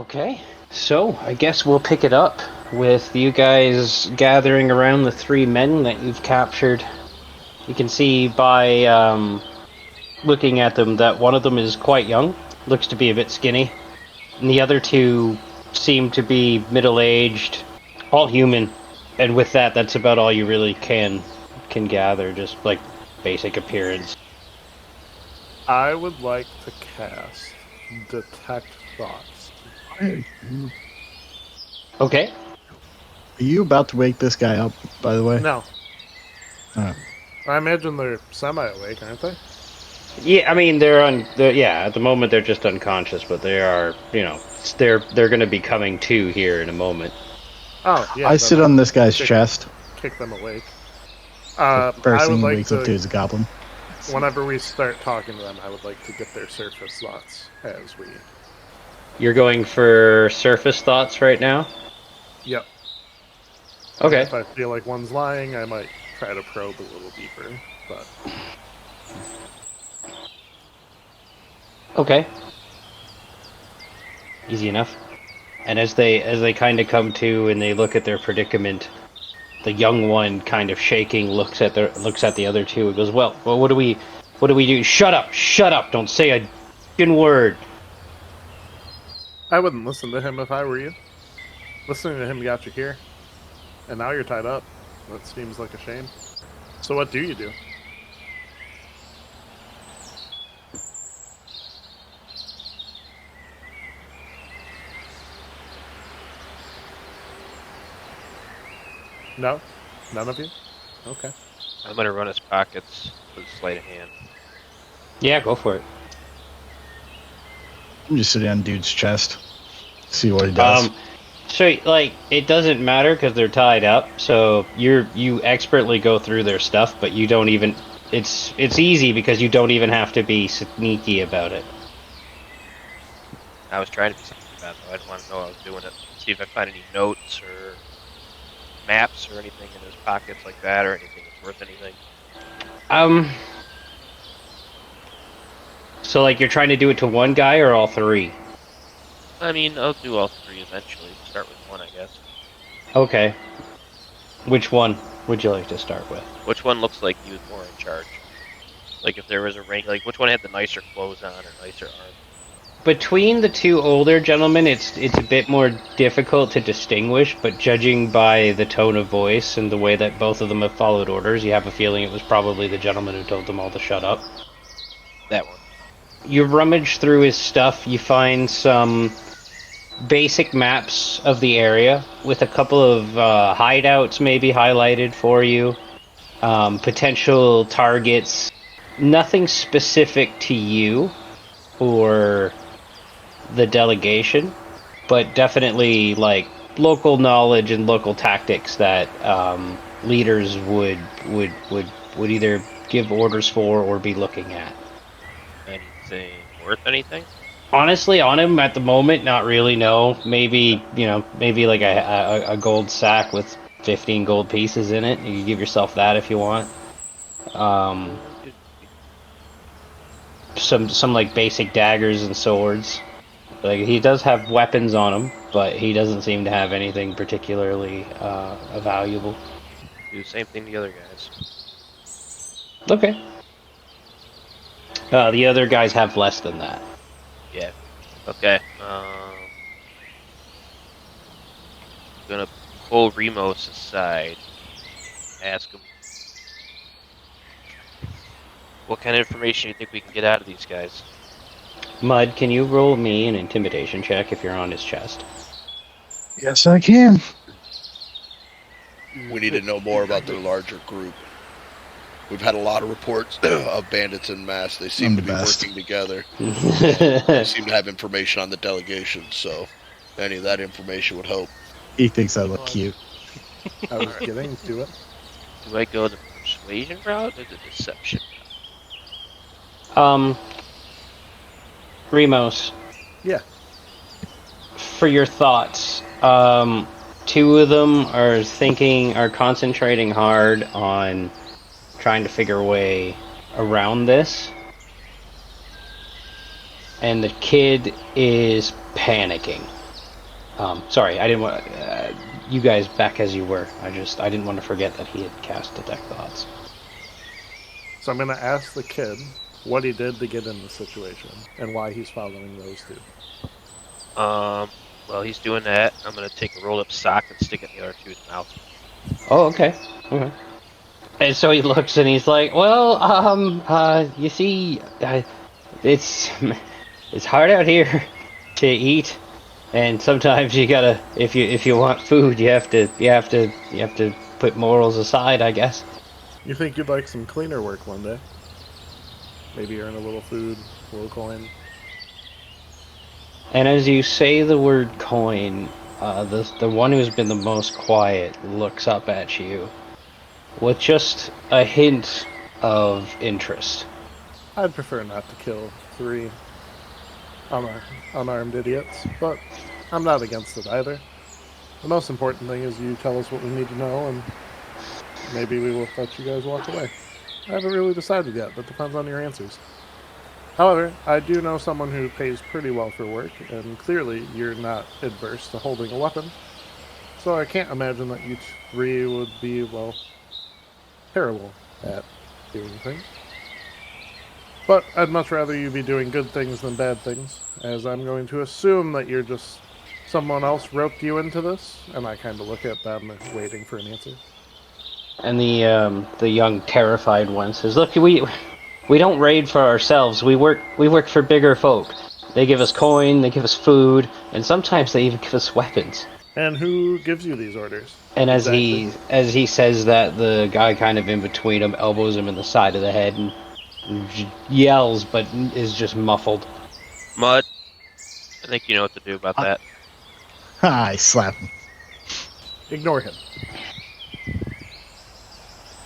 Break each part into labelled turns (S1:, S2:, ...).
S1: Okay, so I guess we'll pick it up with you guys gathering around the three men that you've captured. You can see by looking at them that one of them is quite young, looks to be a bit skinny, and the other two seem to be middle-aged, all human, and with that, that's about all you really can gather, just like basic appearance.
S2: I would like to cast Detect Thoughts.
S1: Okay.
S3: Are you about to wake this guy up, by the way?
S2: No. I imagine they're semi-awake, aren't they?
S1: Yeah, I mean at the moment they're just unconscious, but they are, they're going to be coming to here in a moment.
S2: Oh, yeah.
S3: I sit on this guy's chest.
S2: Kick them awake.
S3: First
S2: I
S3: thing
S2: would
S3: he
S2: like
S3: wakes up to is a goblin.
S2: Whenever we start talking to them, I would like to get their surface thoughts as we...
S1: You're going for surface thoughts right now?
S2: Yep.
S1: Okay.
S2: If I feel like one's lying, I might try to probe a little deeper, but...
S1: Okay. Easy enough. And as they kind of come to and they look at their predicament, the young one, kind of shaking, looks at the other two and goes, "Well, what do we do? Shut up! Don't say a f***ing word."
S2: I wouldn't listen to him if I were you. Listening to him got you here, and now you're tied up. That seems like a shame. So what do you do? No? None of you? Okay.
S4: I'm gonna run his pockets with sleight of hand.
S1: Yeah, go for it.
S3: I'm just sitting on dude's chest. See what he does.
S1: So like it doesn't matter because they're tied up. So you expertly go through their stuff, but you don't even. It's easy because you don't even have to be sneaky about it.
S4: I was trying to be something about it, though. I didn't want to know I was doing it. See if I find any notes or maps or anything in his pockets like that, or anything that's worth anything.
S1: So like you're trying to do it to one guy or all three?
S4: I mean, I'll do all three eventually. Start with one, I guess.
S1: Okay. Which one would you like to start with?
S4: Which one looks like he was more in charge? Like if there was a rank, like which one had the nicer clothes on or nicer armor?
S1: Between the two older gentlemen, it's a bit more difficult to distinguish, but judging by the tone of voice and the way that both of them have followed orders, you have a feeling it was probably the gentleman who told them all to shut up.
S4: That one.
S1: You rummage through his stuff, you find some basic maps of the area with a couple of hideouts maybe highlighted for you, potential targets, nothing specific to you or the delegation, but definitely like local knowledge and local tactics that leaders would either give orders for or be looking at.
S4: Anything worth anything?
S1: Honestly, on him at the moment, not really. No, maybe like a gold sack with 15 gold pieces in it. You can give yourself that if you want. Some like basic daggers and swords. Like he does have weapons on him, but he doesn't seem to have anything particularly valuable.
S4: Do the same thing the other guys.
S1: Okay. The other guys have less than that.
S4: Yeah. Okay. Gonna pull Remos aside. Ask him, what kind of information do you think we can get out of these guys?
S1: Mud, can you roll me an intimidation check if you're on his chest?
S3: Yes, I can.
S5: We need to know more about their larger group. We've had a lot of reports of bandits en masse. They seem to be working together. They seem to have information on the delegation, so any of that information would help.
S3: He thinks I look cute.
S2: I was getting to it.
S4: Do I go the persuasion route or the deception
S1: Remos.
S2: Yeah.
S1: For your thoughts, two of them are concentrating hard on trying to figure a way around this, and the kid is panicking. Sorry, I didn't want you guys back as you were. I didn't want to forget that he had cast Detect Thoughts.
S2: So I'm going to ask the kid what he did to get in the situation and why he's following those two.
S4: Well, he's doing that. I'm gonna take a rolled up sock and stick it in the other two's mouth.
S1: Oh, okay. Okay. And so he looks and he's like, "Well, you see, it's hard out here to eat, and sometimes you gotta, if you want food, you have to put morals aside, I guess."
S2: You think you'd like some cleaner work one day? Maybe earn a little food, a little coin.
S1: And as you say the word coin, the one who's been the most quiet looks up at you with just a hint of interest.
S2: I'd prefer not to kill 3 unarmed idiots, but I'm not against it either. The most important thing is you tell us what we need to know, and maybe we will let you guys walk away. I haven't really decided yet. That depends on your answers. However, I do know someone who pays pretty well for work, and clearly you're not adverse to holding a weapon. So I can't imagine that you 3 would be, well, terrible at doing things. But I'd much rather you be doing good things than bad things, as I'm going to assume that you're just someone else roped you into this, and I kind of look at them waiting for an answer.
S1: And the young terrified one says, "Look, we don't raid for ourselves. We work for bigger folk. They give us coin, they give us food, and sometimes they even give us weapons."
S2: And who gives you these orders?
S1: And as
S2: Exactly.
S1: he says that, the guy kind of in between him elbows him in the side of the head and yells, but is just muffled.
S4: Mud, I think you know what to do about that.
S3: I slap him.
S2: Ignore him.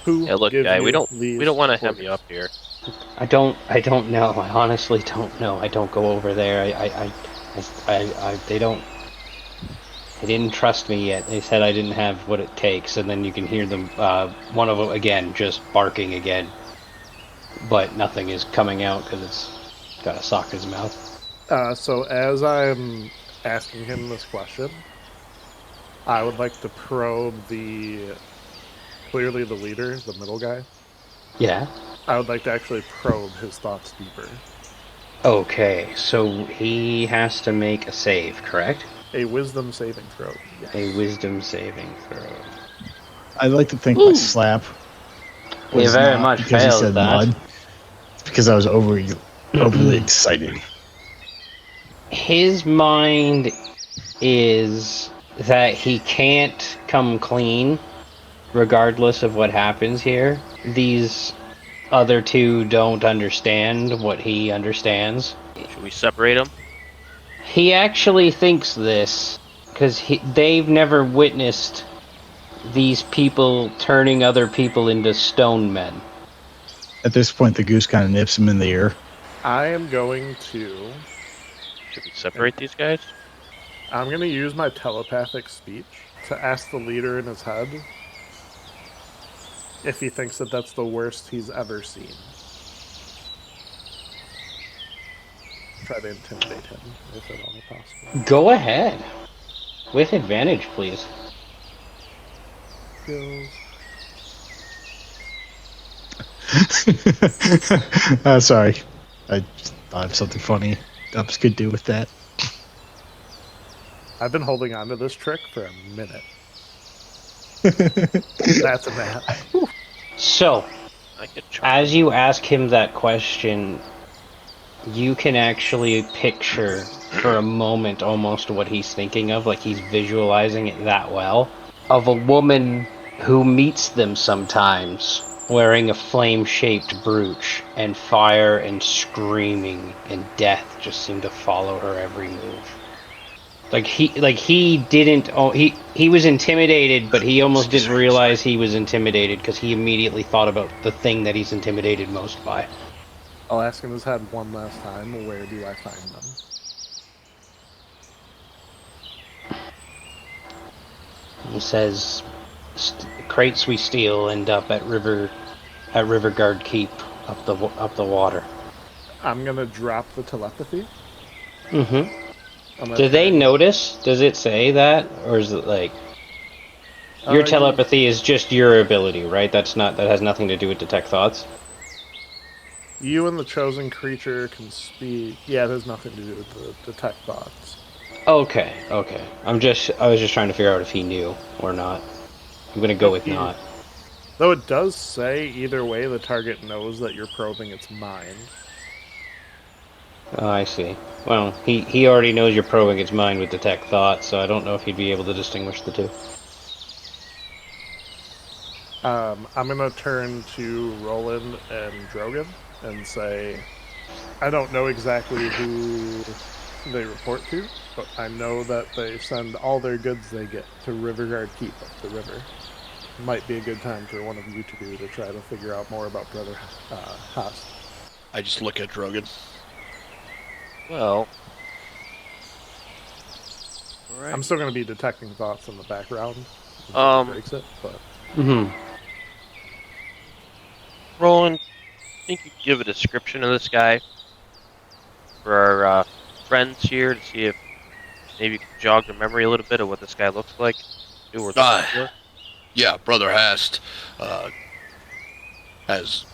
S2: Who
S4: Yeah, look,
S2: gives
S4: guy,
S2: you
S4: we don't
S2: these
S4: want to hem
S2: orders?
S4: you up here.
S1: I don't know. I honestly don't know. I don't go over there. They didn't trust me yet. They said I didn't have what it takes, and then you can hear them, one of them again, just barking again. But nothing is coming out because it's got a sock in his mouth.
S2: So as I'm asking him this question, I would like to probe clearly the leader, the middle guy.
S1: Yeah.
S2: I would like to actually probe his thoughts deeper.
S1: Okay, so he has to make a save, correct?
S2: A wisdom saving throw. Yes.
S1: A wisdom saving throw.
S3: I'd like to think my slap
S1: He
S3: was
S1: very
S3: not
S1: much
S3: because he
S1: failed
S3: said
S1: that.
S3: mud. It's because I was overly excited.
S1: His mind is that he can't come clean regardless of what happens here. These other two don't understand what he understands.
S4: Should we separate them?
S1: He actually thinks this because they've never witnessed these people turning other people into stone men.
S3: At this point, the goose kind of nips him in the ear.
S2: I am going to...
S4: Should we separate these guys?
S2: I'm going to use my telepathic speech to ask the leader in his head if he thinks that that's the worst he's ever seen. Try to intimidate him, if at all possible.
S1: Go ahead. With advantage, please.
S2: Skills.
S3: Sorry. I just thought of something funny Dubs could do with that.
S2: I've been holding on to this trick for a minute. That's a nap.
S1: So,
S4: I could try.
S1: as you ask him that question, you can actually picture for a moment almost what he's thinking of, like he's visualizing it that well, of a woman who meets them sometimes wearing a flame-shaped brooch, and fire and screaming and death just seem to follow her every move. He was intimidated, but he almost didn't realize he was intimidated because he immediately thought about the thing that he's intimidated most by.
S2: I'll ask in his head one last time, where do I find them?
S1: He says, crates we steal end up at Riverguard Keep up the water.
S2: I'm gonna drop the telepathy.
S1: Mm-hmm. Do they notice? Does it say that, or is it like your telepathy is just your ability, right? That has nothing to do with detect thoughts.
S2: You and the chosen creature can speak. Yeah, it has nothing to do with the detect thoughts.
S1: Okay. I was just trying to figure out if he knew or not. I'm gonna go with not.
S2: Though it does say either way, the target knows that you're probing its mind.
S1: Oh, I see. Well, he already knows you're probing its mind with detect thoughts, so I don't know if he'd be able to distinguish the two.
S2: I'm gonna turn to Roland and Drogon and say, I don't know exactly who they report to, but I know that they send all their goods they get to Riverguard Keep up the river. Might be a good time for one of you two to try to figure out more about Brother Haas.
S5: I just look at Drogon.
S4: Well, right.
S2: I'm still going to be detecting thoughts in the background. Breaks it, but.
S4: Roland, I think you could give a description of this guy for our friends here to see if maybe you can jog their memory a little bit of what this guy looks like.
S5: Yeah, Brother Hast has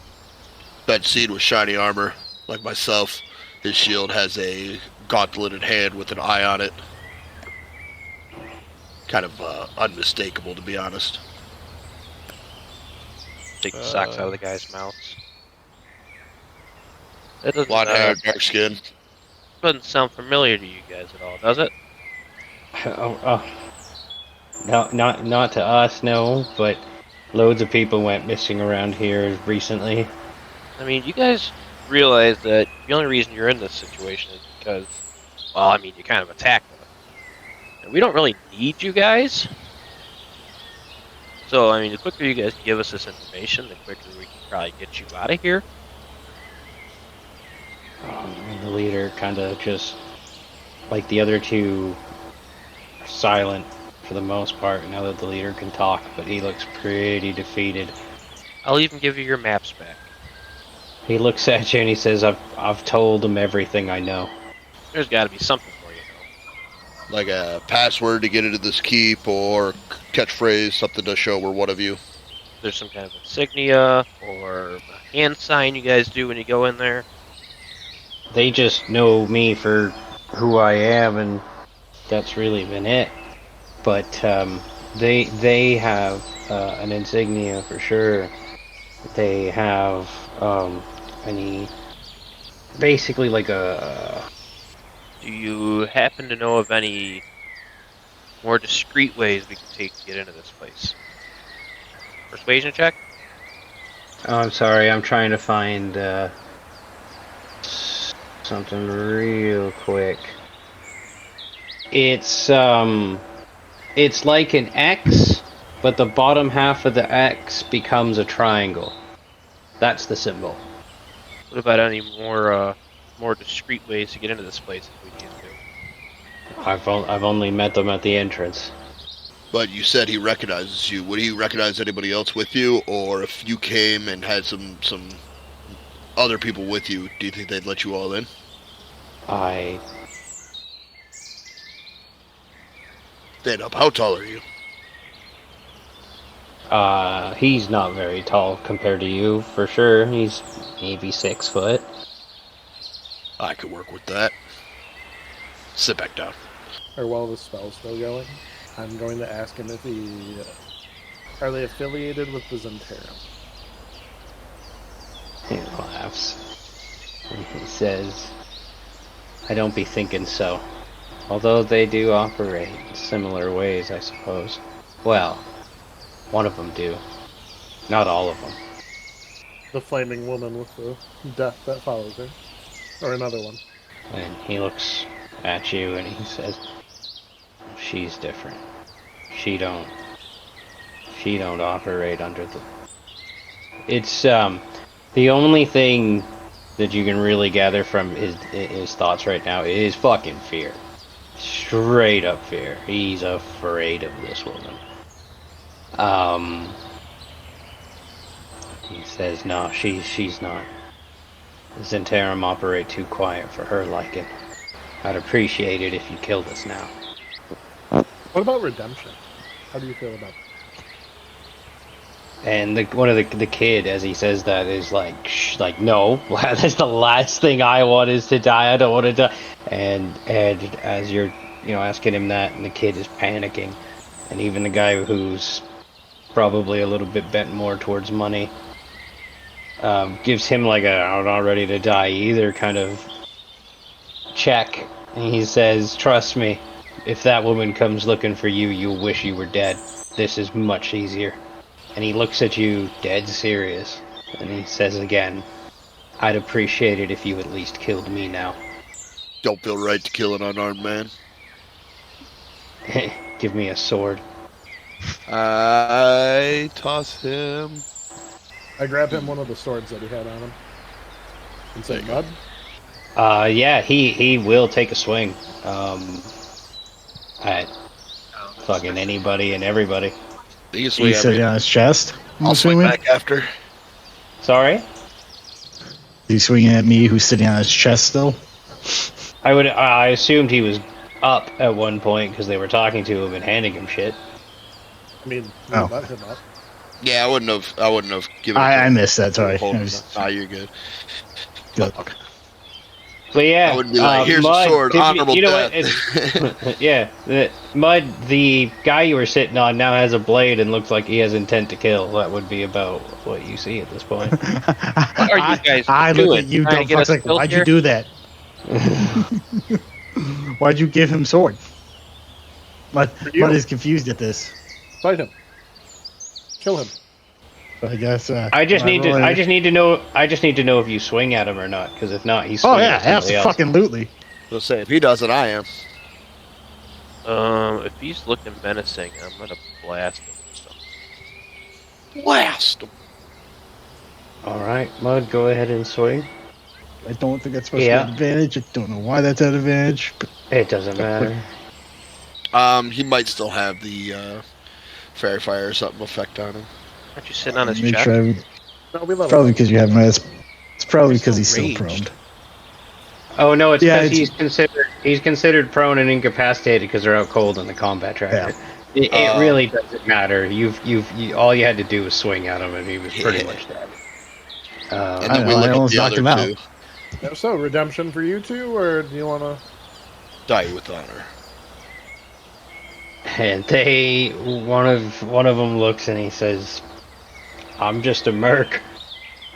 S5: been seen with shiny armor, like myself. His shield has a gauntleted hand with an eye on it. Kind of unmistakable, to be honest.
S4: Take the socks out of the guy's mouths.
S5: Blonde hair, dark skin.
S4: Doesn't sound familiar to you guys at all, does it?
S1: No, not to us, no. But loads of people went missing around here recently.
S4: I mean, you guys realize that the only reason you're in this situation is because, well, I mean, you kind of attacked them. And we don't really need you guys. So, I mean, the quicker you guys give us this information, the quicker we can probably get you out of here.
S1: And the leader kind of just, like the other two, silent for the most part now that the leader can talk, but he looks pretty defeated.
S4: I'll even give you your maps back.
S1: He looks at you and he says, I've told him everything I know.
S4: There's got to be something for you, though.
S5: Like a password to get into this keep, or catchphrase, something to show we're one of you.
S4: There's some kind of insignia or a hand sign you guys do when you go in there.
S1: They just know me for who I am, and that's really been it. But they have an insignia for sure. They have basically like a.
S4: Do you happen to know of any more discreet ways we can take to get into this place? Persuasion check?
S1: Oh, I'm sorry, I'm trying to find something real quick. It's like an X, but the bottom half of the X becomes a triangle. That's the symbol.
S4: What about any more discreet ways to get into this place if we need to?
S5: I've
S1: only met them at the entrance.
S5: But you said he recognizes you. Would he recognize anybody else with you, or if you came and had some other people with you, do you think they'd let you all in? Stand up. How tall are you?
S1: He's not very tall compared to you, for sure. He's maybe 6 foot.
S5: I could work with that. Sit back down.
S2: Or while the spell's still going, I'm going to ask him if are they affiliated with the Zentarum?
S1: He laughs. And he says, I don't be thinking so. Although they do operate in similar ways, I suppose. Well, one of them do. Not all of them.
S2: The flaming woman with the death that follows her. Or another one.
S1: And he looks at you and he says, she's different. She don't operate under the... It's, the only thing that you can really gather from his thoughts right now is fucking fear. Straight up fear. He's afraid of this woman. He says, no, she's not. Zentarum operate too quiet for her liking. I'd appreciate it if you killed us now.
S2: What about redemption? How do you feel about that?
S1: And one of the kid, as he says that, is like, shh, like, no, that's the last thing I want is to die. I don't want to die. And as you're, asking him that, and the kid is panicking, and even the guy who's probably a little bit bent more towards money, gives him like a I'm not ready to die either kind of check, and he says, "Trust me, if that woman comes looking for you, you'll wish you were dead. This is much easier." And he looks at you dead serious, and he says again, "I'd appreciate it if you at least killed me now."
S5: Don't feel right to kill an unarmed man.
S1: Give me a sword.
S5: I toss him.
S2: I grab him one of the swords that he had on him. And say,
S5: There you
S2: Mud?
S1: Yeah, he will take a swing. At fucking anybody and everybody.
S5: You swing
S3: He's
S5: at
S3: sitting
S5: me.
S3: on his chest. I'm
S5: I'll swing
S3: assuming.
S5: back after.
S1: Sorry?
S3: He's swinging at me, who's sitting on his chest still.
S1: I assumed he was up at one point because they were talking to him and handing him shit.
S2: I mean,
S3: Oh.
S2: let him up.
S5: Yeah, I wouldn't have given.
S3: I missed that. Sorry.
S5: Hold
S3: I
S5: on.
S3: was-
S5: Nah, you're good.
S3: Good.
S1: But yeah,
S5: I wouldn't be like, here's
S1: Mud,
S5: a sword,
S1: did
S5: honorable
S1: you know
S5: death.
S1: what? Yeah, Mud, the guy you were sitting on now has a blade and looks like he has intent to kill. That would be about what you see at this point.
S4: What are you guys
S3: I look
S4: doing?
S3: at you,
S4: Trying to
S3: dumb
S4: get
S3: fucks,
S4: us
S3: like,
S4: killed
S3: why'd
S4: here?
S3: you do that? Why'd you give him sword? Mud
S2: you.
S3: is confused at this.
S2: Fight him. Kill him.
S3: I guess.
S1: I just need to know if you swing at him or not. Because if not, he's.
S3: Oh yeah, absolutely.
S5: Let's say if he does it, I am.
S4: If he's looking menacing, I'm gonna blast him with something.
S5: Blast him.
S1: All right, Mud, go ahead and swing.
S3: I don't think that's supposed to be an advantage. I don't know why that's an advantage. But
S1: It doesn't matter.
S5: He might still have the fairy fire or something effect on him.
S4: Aren't you sitting on his
S3: make
S4: chest?
S3: sure
S2: No, we let
S3: probably
S2: him
S3: because you have him as. It's probably
S6: He's
S3: because he's
S6: still
S3: still
S6: raged.
S3: prone.
S1: Oh no, it's
S3: Yeah,
S1: because
S3: it's-
S1: he's considered prone and incapacitated because they're out cold in the combat tractor. It really doesn't matter. You all you had to do was swing at him and he was pretty much dead.
S5: And then we
S3: I
S5: look at
S3: almost
S5: the
S3: knocked
S5: other
S3: him out.
S5: two.
S2: up. So, redemption for you two, or do you want to...
S5: Die with honor.
S1: And one of them looks and he says, "I'm just a merc.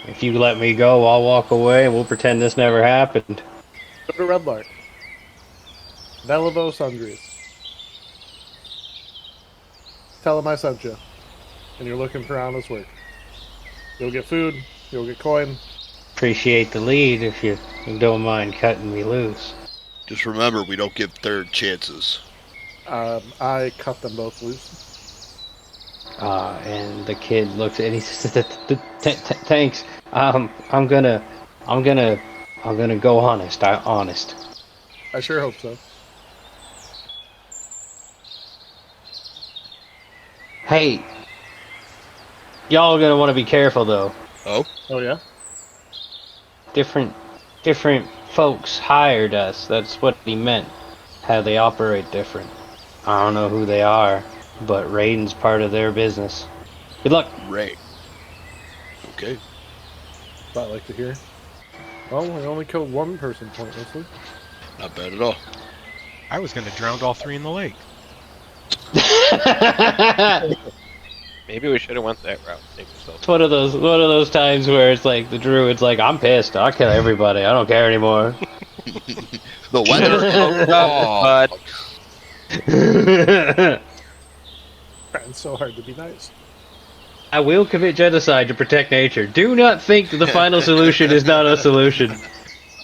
S1: If you let me go, I'll walk away and we'll pretend this never happened."
S2: Go to Red Lark. Velivos Ungries. Tell him I sent you. And you're looking for honest work. You'll get food, you'll get coin.
S1: Appreciate the lead if you don't mind cutting me loose.
S5: Just remember, we don't give third chances.
S2: I cut them both loose.
S1: And the kid looks at it and he says, "Thanks. I'm gonna go honest. Honest."
S2: I sure hope so.
S1: Hey, y'all are gonna want to be careful though.
S5: Oh?
S2: Oh, yeah?
S1: Different folks hired us. That's what he meant. How they operate different. I don't know who they are, but raiding's part of their business. Good luck.
S5: Ray. Okay.
S2: I'd like to hear. Well, we only killed one person pointlessly.
S5: Not bad at all.
S6: I was going to drown all three in the lake.
S4: Maybe we should have went that route. Save yourself.
S1: It's one of those times where it's like the druid's like, "I'm pissed. I'll kill everybody. I don't care anymore."
S5: The weather. Oh,
S2: Trying so hard to be nice.
S1: I will commit genocide to protect nature. Do not think the final solution is not a solution.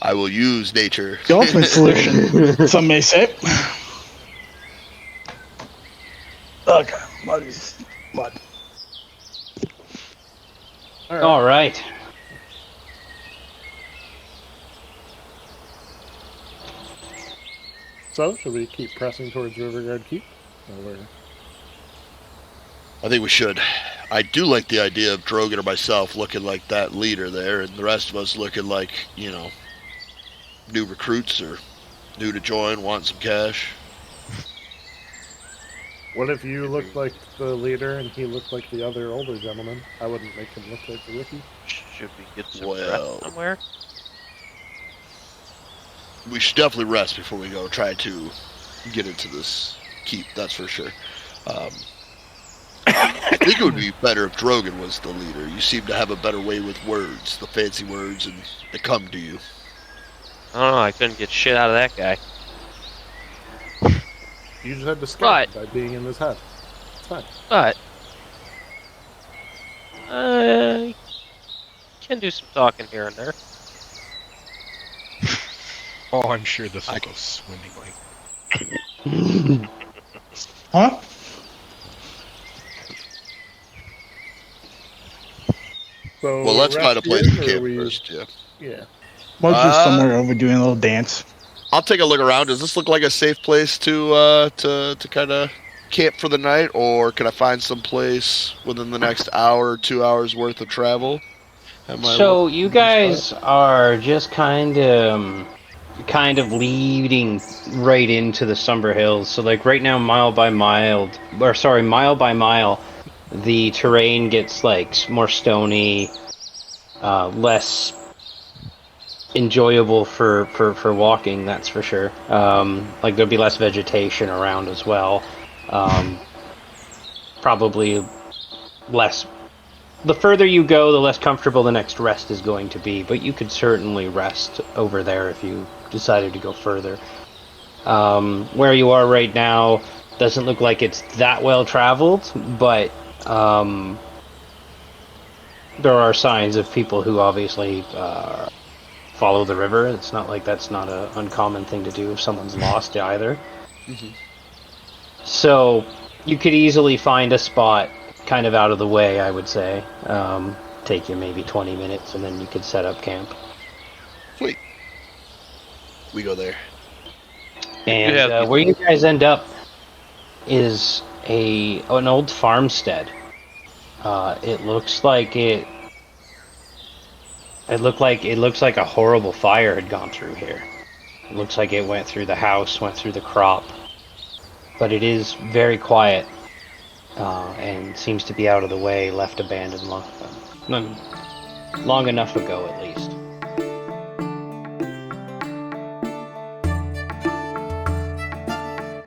S5: I will use nature.
S3: The ultimate solution, some may say. Okay, mud.
S2: All right.
S1: All right.
S2: So, should we keep pressing towards Riverguard Keep? Or
S5: I think we should. I do like the idea of Drogon or myself looking like that leader there, and the rest of us looking like, new recruits or New to join, want some cash.
S2: What if you looked like the leader and he looked like the other older gentleman? I wouldn't make him look like the rookie.
S4: Should we get some
S5: Well-
S4: rest somewhere?
S5: We should definitely rest before we go try to get into this keep, that's for sure. I think it would be better if Drogon was the leader. You seem to have a better way with words, the fancy words, and they come to you.
S4: I don't know. I couldn't get shit out of that guy.
S2: You just had to scout by being in his head. It's fine.
S4: But I can do some talking here and there.
S6: Oh, I'm sure this will go swimmingly.
S3: Huh?
S2: So
S5: Well, let's find a place
S2: rest
S5: to
S2: in, or
S5: camp
S2: we-
S5: first, yeah.
S2: Yeah.
S3: We're just somewhere over doing a little dance.
S5: I'll take a look around. Does this look like a safe place to kind of camp for the night, or can I find some place within the next hour or 2 hours worth of travel?
S1: So you guys are just kind of leading right into the Somber Hills. So like right now, mile by mile, the terrain gets like more stony, less enjoyable for walking. That's for sure. Like there'll be less vegetation around as well. Probably less. The further you go, the less comfortable the next rest is going to be, but you could certainly rest over there if you decided to go further. Where you are right now doesn't look like it's that well traveled, but there are signs of people who obviously follow the river. It's not like that's not an uncommon thing to do if someone's lost either.
S5: Mm-hmm.
S1: So you could easily find a spot kind of out of the way, I would say. Take you maybe 20 minutes, and then you could set up camp.
S5: Sweet. We go there.
S1: And where you guys end up is an old farmstead. It looks like it looks like a horrible fire had gone through here. It looks like it went through the house, went through the crop, but it is very quiet. And seems to be out of the way, left abandoned long enough ago at least.